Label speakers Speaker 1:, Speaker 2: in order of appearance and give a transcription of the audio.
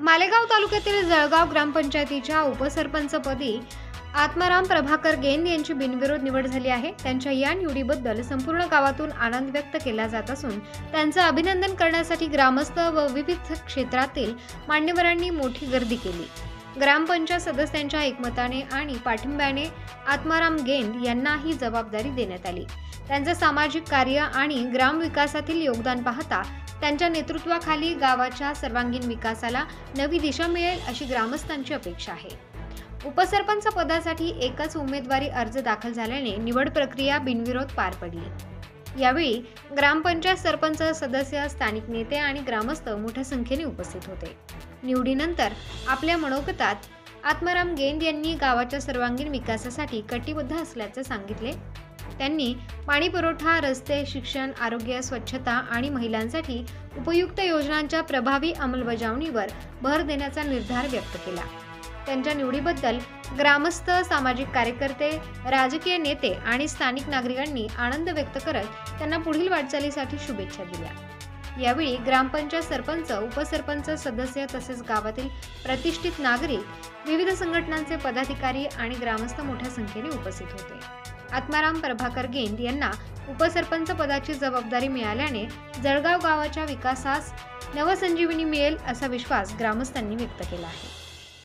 Speaker 1: मालेगाव तालुक्यातील जळगाव ग्रामपंचायतीच्या उपसरपंचपदी आत्माराम प्रभाकर गेंद यांची बिनविरोध निवड झाली आहे। त्यांच्या या निवडीबद्दल संपूर्ण गावातून आनंद व्यक्त केला जात असून त्यांचे अभिनंदन करण्यासाठी ग्रामस्थ व विविध क्षेत्रातील मान्यवरांनी मोठी गर्दी केली। ग्रामपंचायत सदस्यांच्या एकमताने आणि पाठिंब्याने आत्माराम गेंद यांना ही जबाबदारी देण्यात आली। त्यांचे सामाजिक कार्य आणि ग्रामविकासातील योगदान पाहता त्यांच्या नेतृत्वाखाली गावाच्या सर्वांगीण विकासाला नवी दिशा मिळेल अशी ग्रामस्थांची अपेक्षा आहे। उपसरपंच पदासाठी एकच उमेदवारी अर्ज दाखल झाल्याने निवड प्रक्रिया बिनविरोध पार पडली। यावेळी ग्रामपंचायत सरपंच सदस्य, स्थानिक नेते आणि ग्रामस्थ मोठ्या संख्येने उपस्थित होते। निवडीनंतर आपल्या मनोगतात आत्माराम गेंद यांनी गावाच्या सर्वांगीण विकासासाठी कटिबद्ध असल्याचे सांगितले। त्यांनी पाणी पुरवठा, रस्ते, शिक्षण, आरोग्य, स्वच्छता आणि महिलांसाठी उपयुक्त योजनांच्या प्रभावी अंमलबजावणीवर भर देण्याचा निर्धार व्यक्त केला। त्यांच्या निवडीबद्दल ग्रामस्थ, सामाजिक कार्यकर्ते, राजकीय नेते आणि स्थानिक नागरिकांनी आनंद व्यक्त करत त्यांना पुढील वाटचालीसाठी शुभेच्छा दिल्या। यावेळी ग्रामपंचायत सरपंच, उपसरपंच सदस्य तसेच गावातील प्रतिष्ठित नागरिक, विविध संघटनांचे पदाधिकारी आणि ग्रामस्थ मोठ्या संख्येने उपस्थित होते। आत्माराम प्रभाकर गेंद यांना उपसरपंच पदाची जबाबदारी मिळाल्याने जळगाव गावाच्या विकासास नवसंजीवनी मिळेल असा विश्वास ग्रामस्थांनी व्यक्त केला आहे।